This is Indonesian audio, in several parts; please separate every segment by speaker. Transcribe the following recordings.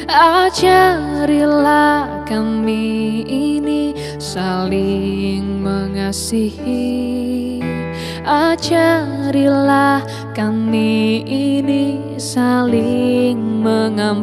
Speaker 1: Ajarilah kami ini saling mengasihi. Ajarilah kami ini saling mengampuni.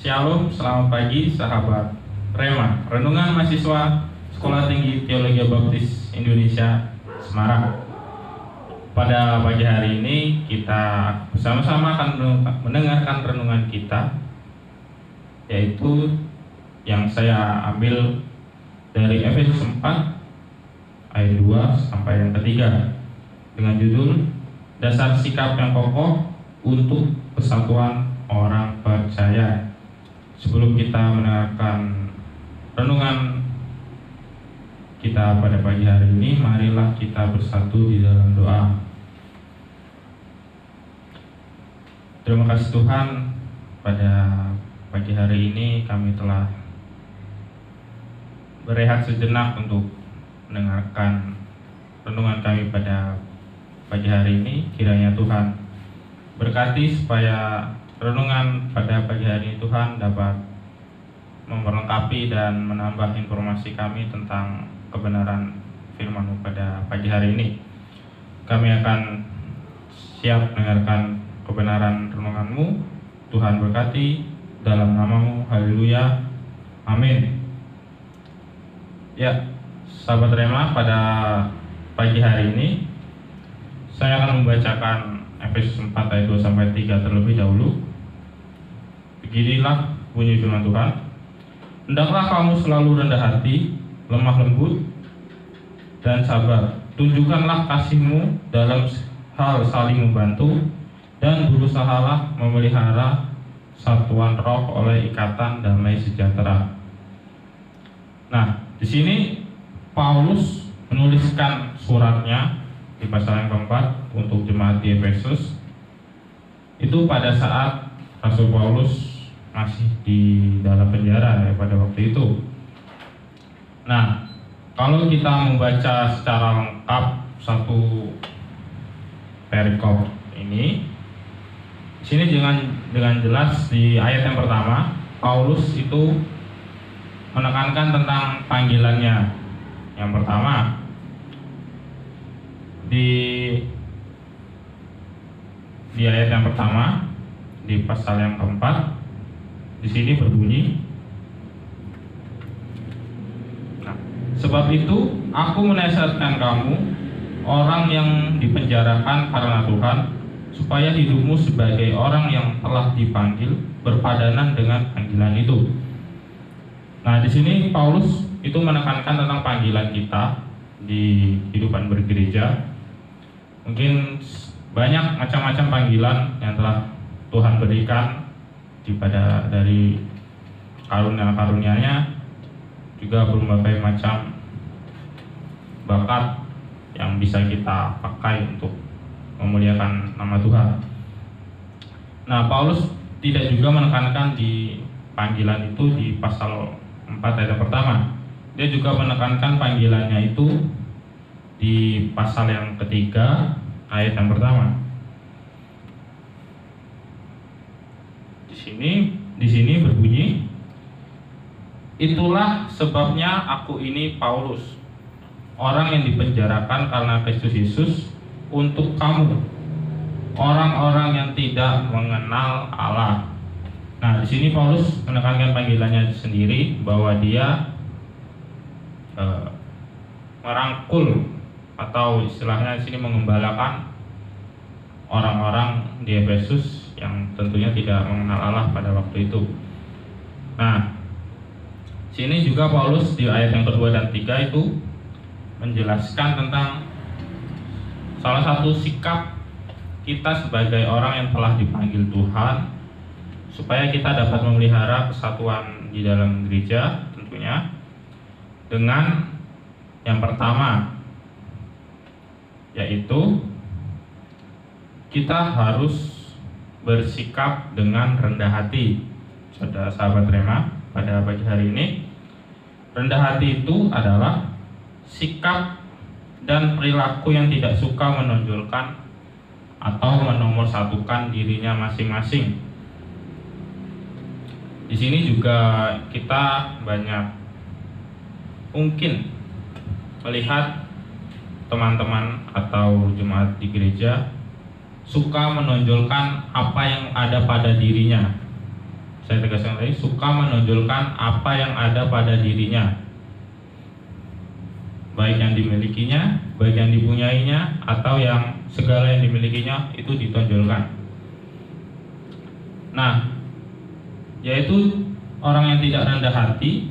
Speaker 2: Shalom, selamat pagi sahabat Rema, Renungan Mahasiswa Sekolah Tinggi Teologi Baptis Indonesia Semarang. Pada pagi hari ini kita bersama-sama akan mendengarkan renungan kita, yaitu yang saya ambil dari Efesus 4 ayat 2 sampai yang ketiga, dengan judul Dasar Sikap yang Kokoh untuk Persatuan Orang Percaya. Sebelum kita mendengarkan renungan kita pada pagi hari ini, marilah kita bersatu di dalam doa. Terima kasih Tuhan, pada pagi hari ini kami telah berehat sejenak untuk mendengarkan renungan kami pada pagi hari ini. Kiranya Tuhan berkati supaya renungan pada pagi hari ini Tuhan dapat memperlengkapi dan menambah informasi kami tentang kebenaran firman-Mu pada pagi hari ini. Kami akan siap mendengarkan kebenaran renungan-Mu. Tuhan berkati dalam nama-Mu. Haleluya. Amin. Ya, sahabat Rema, pada pagi hari ini saya akan membacakan Efesus 4 ayat 2 sampai 3 terlebih dahulu. Beginilah bunyi firman Tuhan. Hendaklah kamu selalu rendah hati, lemah lembut, dan sabar. Tunjukkanlah kasih-Mu dalam hal saling membantu, dan berusahalah memelihara satuan roh oleh ikatan damai sejahtera. Nah, di sini Paulus menuliskan suratnya di pasal yang keempat untuk jemaat di Efesus itu pada saat Rasul Paulus masih di dalam penjara pada waktu itu. Nah, kalau kita membaca secara lengkap satu perikop ini, di sini dengan jelas di ayat yang pertama Paulus itu menekankan tentang panggilannya. Yang pertama di ayat yang pertama di pasal yang keempat di sini berbunyi, sebab itu aku menasihatkan kamu, orang yang dipenjarakan karena Tuhan, supaya hidupmu sebagai orang yang telah dipanggil berpadanan dengan panggilan itu. Nah, di sini Paulus itu menekankan tentang panggilan kita di kehidupan bergereja. Mungkin banyak macam-macam panggilan yang telah Tuhan berikan dari karunia-karunia-Nya, juga berbagai macam bakat yang bisa kita pakai untuk memuliakan nama Tuhan. Nah, Paulus tidak juga menekankan di panggilan itu di pasal 4 ayat pertama. Dia juga menekankan panggilannya itu di pasal yang ketiga ayat yang pertama. Di sini berbunyi, itulah sebabnya aku ini Paulus, orang yang dipenjarakan karena Kristus Yesus, untuk kamu, orang-orang yang tidak mengenal Allah. Nah, di sini Paulus menekankan panggilannya sendiri bahwa dia merangkul atau istilahnya di sini mengembalakan orang-orang di Efesus yang tentunya tidak mengenal Allah pada waktu itu. Nah, sini juga Paulus di ayat yang kedua dan tiga itu menjelaskan tentang salah satu sikap kita sebagai orang yang telah dipanggil Tuhan, supaya kita dapat memelihara kesatuan di dalam gereja, tentunya dengan yang pertama, yaitu kita harus bersikap dengan rendah hati. Saudara sahabat Rema, pada pagi hari ini, rendah hati itu adalah sikap dan perilaku yang tidak suka menonjolkan atau menomorsatukan dirinya masing-masing. Di sini juga kita banyak mungkin melihat teman-teman atau jemaat di gereja suka menonjolkan apa yang ada pada dirinya. Saya tegaskan lagi, suka menonjolkan apa yang ada pada dirinya, baik yang dimilikinya, baik yang dipunyainya, atau yang segala yang dimilikinya itu ditonjolkan. Nah, yaitu orang yang tidak rendah hati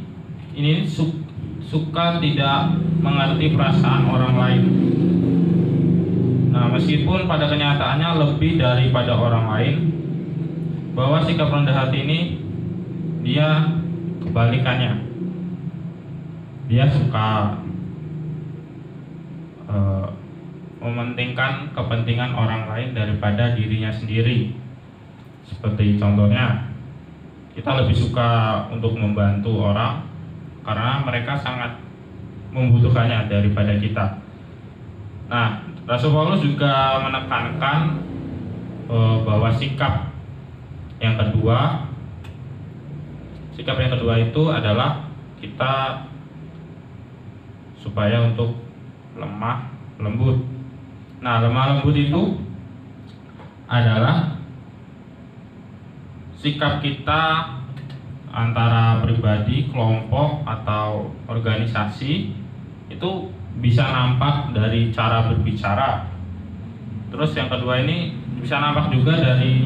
Speaker 2: ini suka tidak mengerti perasaan orang lain. Nah, meskipun pada kenyataannya lebih daripada orang lain, bahwa sikap rendah hati ini dia kebalikannya. Dia suka mementingkan kepentingan orang lain daripada dirinya sendiri. Seperti contohnya, kita lebih suka untuk membantu orang karena mereka sangat membutuhkannya daripada kita. Nah, Rasul Paulus juga menekankan bahwa sikap yang kedua itu adalah kita supaya untuk lemah lembut. Nah, lemah lembut itu adalah sikap kita antara pribadi, kelompok, atau organisasi itu bisa nampak dari cara berbicara. Terus yang kedua ini bisa nampak juga dari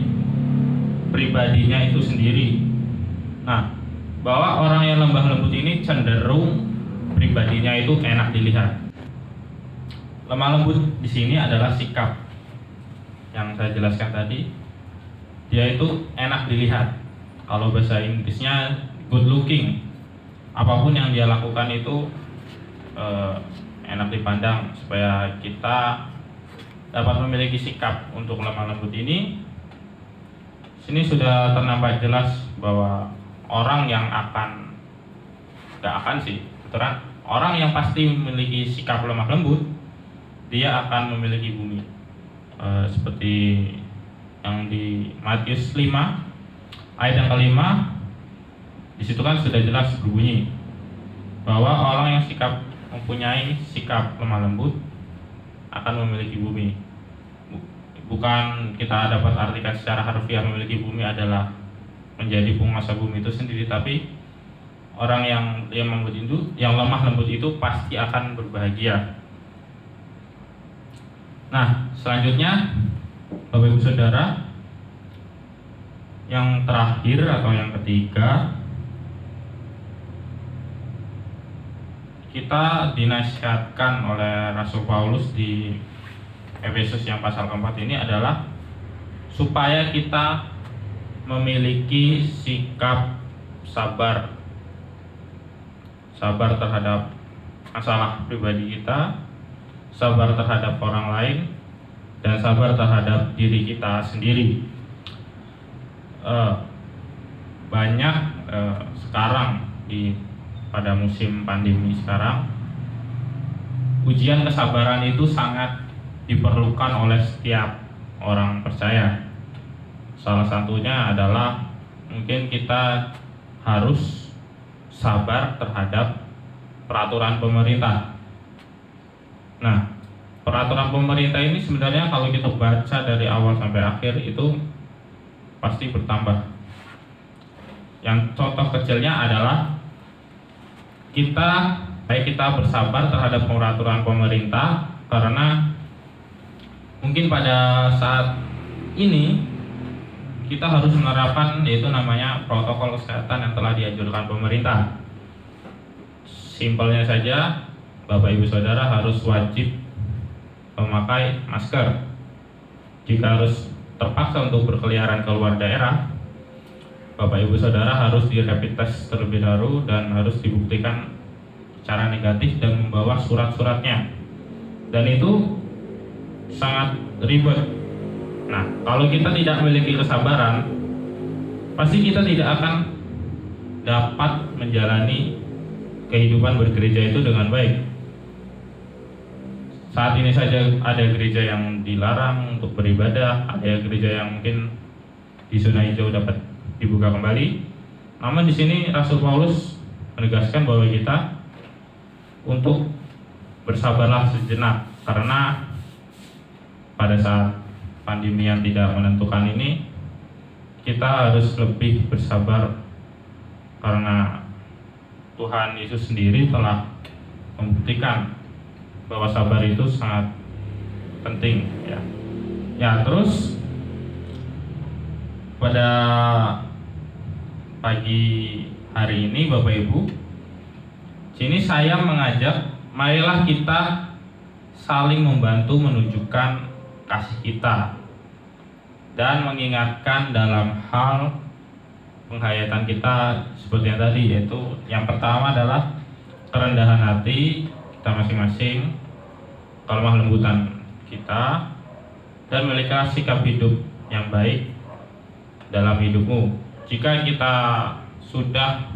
Speaker 2: pribadinya itu sendiri. Nah, bahwa orang yang lembah lembut ini cenderung pribadinya itu enak dilihat. lemah lembut di sini adalah sikap yang saya jelaskan tadi. Dia itu enak dilihat. Kalau bahasa Inggrisnya good looking. Apapun yang dia lakukan itu enak dipandang. Supaya kita dapat memiliki sikap untuk lemah lembut ini, sini sudah ternampak jelas bahwa orang yang orang yang pasti memiliki sikap lemah lembut, dia akan memiliki bumi. Seperti yang di Matius 5 ayat yang kelima, di situ kan sudah jelas berbunyi bahwa orang yang mempunyai sikap lemah lembut akan memiliki bumi. Bukan kita dapat artikan secara harfiah memiliki bumi adalah menjadi penguasa bumi itu sendiri, tapi orang yang lemah lembut itu pasti akan berbahagia. Nah, selanjutnya Bapak Ibu Saudara, yang terakhir atau yang ketiga, kita dinasihatkan oleh Rasul Paulus di Efesus yang pasal keempat ini adalah supaya kita memiliki sikap sabar terhadap masalah pribadi kita, sabar terhadap orang lain, dan sabar terhadap diri kita sendiri. Banyak sekarang pada musim pandemi sekarang, ujian kesabaran itu sangat diperlukan oleh setiap orang percaya. Salah satunya adalah mungkin kita harus sabar terhadap peraturan pemerintah. Nah, peraturan pemerintah ini sebenarnya kalau kita baca dari awal sampai akhir itu pasti bertambah. Yang contoh kecilnya adalah kita bersabar terhadap peraturan pemerintah karena mungkin pada saat ini kita harus menerapkan yaitu namanya protokol kesehatan yang telah dianjurkan pemerintah. Simpelnya saja, Bapak Ibu Saudara harus wajib memakai masker. Jika harus terpaksa untuk berkeliaran keluar daerah, Bapak Ibu Saudara harus di rapid test terlebih dahulu dan harus dibuktikan secara negatif dan membawa surat-suratnya. Dan itu sangat ribet. Nah, kalau kita tidak memiliki kesabaran, pasti kita tidak akan dapat menjalani kehidupan bergereja itu dengan baik. Saat ini saja ada gereja yang dilarang untuk beribadah, ada gereja yang mungkin di zona hijau dapat dibuka kembali. Namun di sini Rasul Paulus menegaskan bahwa kita untuk bersabarlah sejenak, karena pada saat pandemi yang tidak menentukan ini kita harus lebih bersabar karena Tuhan Yesus sendiri telah membuktikan bahwa sabar itu sangat penting, ya. Ya, terus pada pagi hari ini Bapak Ibu, sini saya mengajak marilah kita saling membantu menunjukkan kasih kita dan mengingatkan dalam hal penghayatan kita seperti yang tadi, yaitu yang pertama adalah kerendahan hati kita masing-masing, kelemah lembutan kita, dan memiliki sikap hidup yang baik dalam hidupmu. Jika kita sudah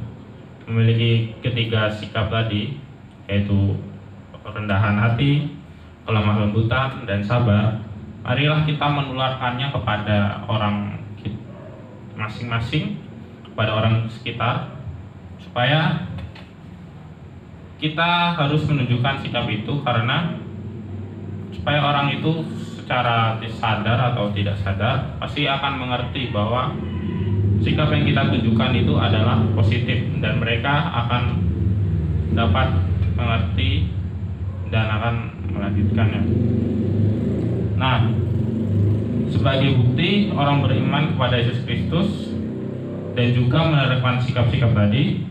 Speaker 2: memiliki ketiga sikap tadi, yaitu kerendahan hati, kelemah lembutan, dan sabar, marilah kita menularkannya kepada orang masing-masing, kepada orang sekitar, supaya kita harus menunjukkan sikap itu, karena supaya orang itu secara sadar atau tidak sadar pasti akan mengerti bahwa sikap yang kita tunjukkan itu adalah positif, dan mereka akan dapat mengerti dan akan melanjutkannya. Nah, sebagai bukti orang beriman kepada Yesus Kristus dan juga menerapkan sikap-sikap tadi,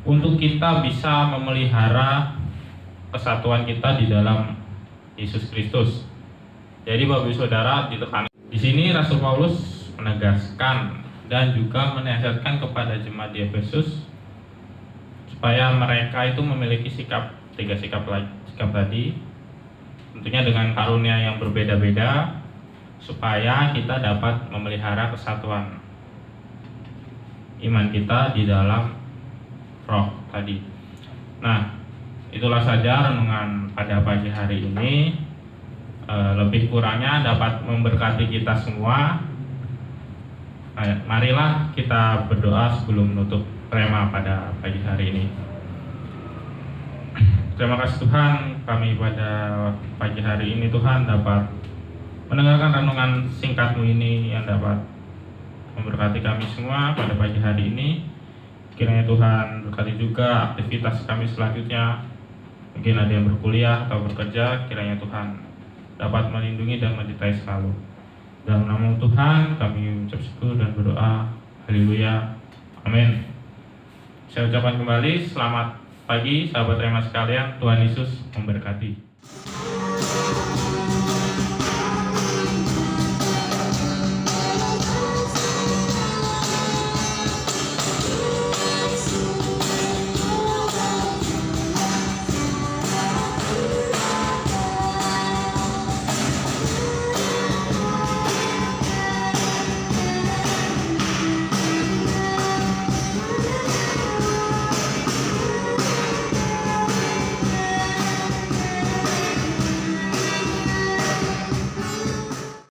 Speaker 2: untuk kita bisa memelihara kesatuan kita di dalam Yesus Kristus. Jadi Bapak Ibu Saudara, ditekan di sini Rasul Paulus menegaskan dan juga menasihatkan kepada jemaat di Efesus supaya mereka itu memiliki sikap tadi, tentunya dengan karunia yang berbeda-beda, supaya kita dapat memelihara kesatuan iman kita di dalam roh tadi. Nah, itulah saja renungan pada pagi hari ini. Lebih kurangnya dapat memberkati kita semua. Marilah kita berdoa sebelum menutup rema pada pagi hari ini. Terima kasih Tuhan, kami pada pagi hari ini Tuhan dapat mendengarkan renungan singkat-Mu ini yang dapat memberkati kami semua pada pagi hari ini. Kiranya Tuhan berkati juga aktivitas kami selanjutnya. Mungkin ada yang berkuliah atau bekerja, kiranya Tuhan dapat melindungi dan menyertai selalu. Dalam nama Tuhan kami mengucap syukur dan berdoa. Haleluya. Amin. Saya ucapkan kembali selamat pagi sahabat Rema sekalian. Tuhan Yesus memberkati.